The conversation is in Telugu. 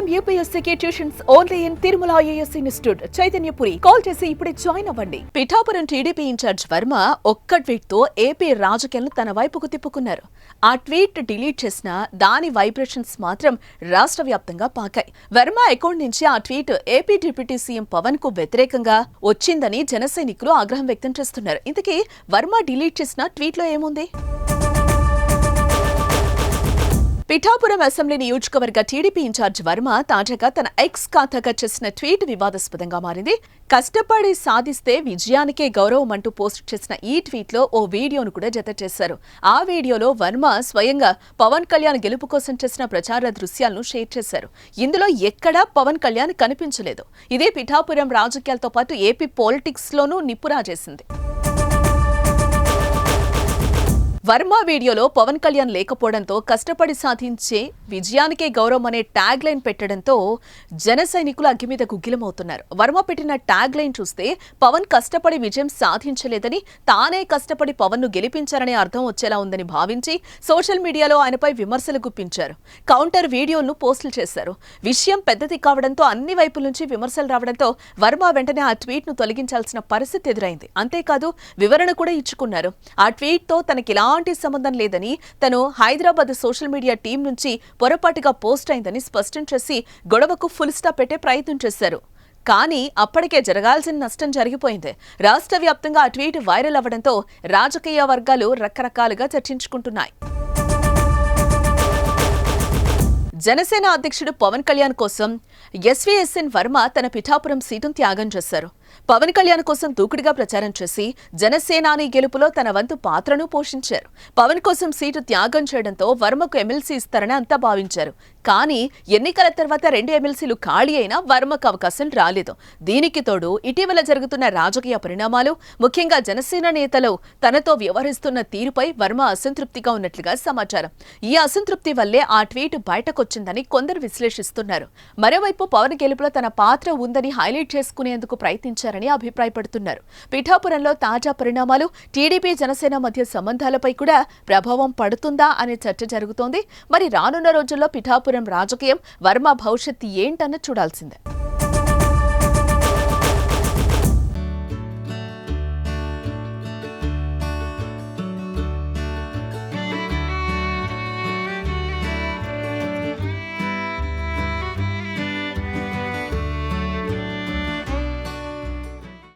IIM UPSC tuitions only in Tirumala IAS institute Chaitanyapuri. Call చేసి ఇప్పుడే జాయిన్ అవ్వండి. పిఠాపురం టీడీపీ ఇన్ఛార్జ్ వర్మ ఒక్క ట్వీట్ తో ఏపీ రాజకీయాలను తన వైపుకు తిప్పుకున్నారు. ఆ ట్వీట్ డిలీట్ చేసినా దాని వైబ్రేషన్స్ మాత్రం రాష్ట్ర వ్యాప్తంగా పాకాయి. వర్మ అకౌంట్ నుంచి ఆ tweet AP deputy CM Pawan కు వ్యతిరేకంగా వచ్చిందని జన సైనికులు ఆగ్రహం వ్యక్తం చేస్తున్నారు. ఇంతకీ వర్మ డిలీట్ చేసిన ట్వీట్ లో ఏముంది? పిఠాపురం అసెంబ్లీ నియోజకవర్గ టీడీపీ ఇన్ఛార్జ్ వర్మ తాజాగా తన ఎక్స్ ఖాతాగా చేసిన ట్వీట్ వివాదాస్పదంగా మారింది. కష్టపడి సాధిస్తే విజయానికే గౌరవం అంటూ పోస్ట్ చేసిన ఈ ట్వీట్ లో ఓ వీడియోను కూడా జత చేశారు. ఆ వీడియోలో వర్మ స్వయంగా పవన్ కళ్యాణ్ గెలుపు కోసం చేసిన ప్రచార దృశ్యాలను షేర్ చేశారు. ఇందులో ఎక్కడా పవన్ కళ్యాణ్ కనిపించలేదు. ఇదే పిఠాపురం రాజకీయాలతో పాటు ఏపీ పాలిటిక్స్ లోనూ నిప్పు రాజేసింది. వర్మ వీడియోలో పవన్ కళ్యాణ్ లేకపోవడంతో కష్టపడి సాధించే విజయానికే గౌరవం అనే ట్యాగ్ లైన్ పెట్టడంతో జన సైనికులు అగ్గి మీద గుగ్గిలమవుతున్నారు. వర్మ పెట్టిన ట్యాగ్ లైన్ చూస్తే పవన్ కష్టపడి విజయం సాధించలేదని, తానే కష్టపడి పవన్ ను గెలిపించారనే అర్థం వచ్చేలా ఉందని భావించి సోషల్ మీడియాలో ఆయనపై విమర్శలు గుప్పించారు. కౌంటర్ వీడియోను పోస్టులు చేశారు. విషయం పెద్దది కావడంతో అన్ని వైపుల నుంచి విమర్శలు రావడంతో వర్మ వెంటనే ఆ ట్వీట్ ను తొలగించాల్సిన పరిస్థితి ఎదురైంది. అంతేకాదు వివరణ కూడా ఇచ్చుకున్నారు. ఆ ట్వీట్ తో తనకి ఎలాంటి సంబంధం లేదని, తను హైదరాబాద్ సోషల్ మీడియా టీం నుంచి పొరపాటుగా పోస్ట్ అయిందని స్పష్టం చేసి గొడవకు ఫుల్ స్టాప్ పెట్టే ప్రయత్నం చేశారు. కానీ అప్పటికే జరగాల్సిన నష్టం జరిగిపోయింది. రాష్ట్ర వ్యాప్తంగా ఆ ట్వీట్ వైరల్ అవ్వడంతో రాజకీయ వర్గాలు రకరకాలుగా చర్చించుకుంటున్నాయి. జనసేన అధ్యక్షుడు పవన్ కళ్యాణ్ కోసం ఎస్వీఎస్ఎన్ వర్మ తన పిఠాపురం సీటును త్యాగం చేశారు. పవన్ కళ్యాణ్ కోసం దూకుడుగా ప్రచారం చేసి జనసేనాని గెలుపులో తన వంతు పాత్రను పోషించారు. పవన్ కోసం సీటు త్యాగం చేయడంతో వర్మకు ఎమ్మెల్సీ ఇస్తారని అంతా భావించారు. కానీ ఎన్నికల తర్వాత 2 ఎమ్మెల్సీలు ఖాళీ అయినా వర్మకు అవకాశం రాలేదు. దీనికి తోడు ఇటీవల జరుగుతున్న రాజకీయ పరిణామాలు, ముఖ్యంగా జనసేన నేతలు తనతో వ్యవహరిస్తున్న తీరుపై వర్మ అసంతృప్తిగా ఉన్నట్లుగా సమాచారం. ఈ అసంతృప్తి వల్లే ఆ ట్వీట్ బయటకొచ్చిందని కొందరు విశ్లేషిస్తున్నారు. మరోవైపు పవన్ గెలుపులో తన పాత్ర ఉందని హైలైట్ చేసుకునేందుకు ప్రయత్నించారని అభిప్రాయపడుతున్నారు. పిఠాపురంలో తాజా పరిణామాలు టీడీపీ జనసేన మధ్య సంబంధాలపై కూడా ప్రభావం పడుతుందా అనే చర్చ జరుగుతోంది. మరి రానున్న రోజుల్లో పిఠాపురం రాజకీయం, వర్మ భవిష్యత్తు ఏంటన్న చూడాల్సిందే.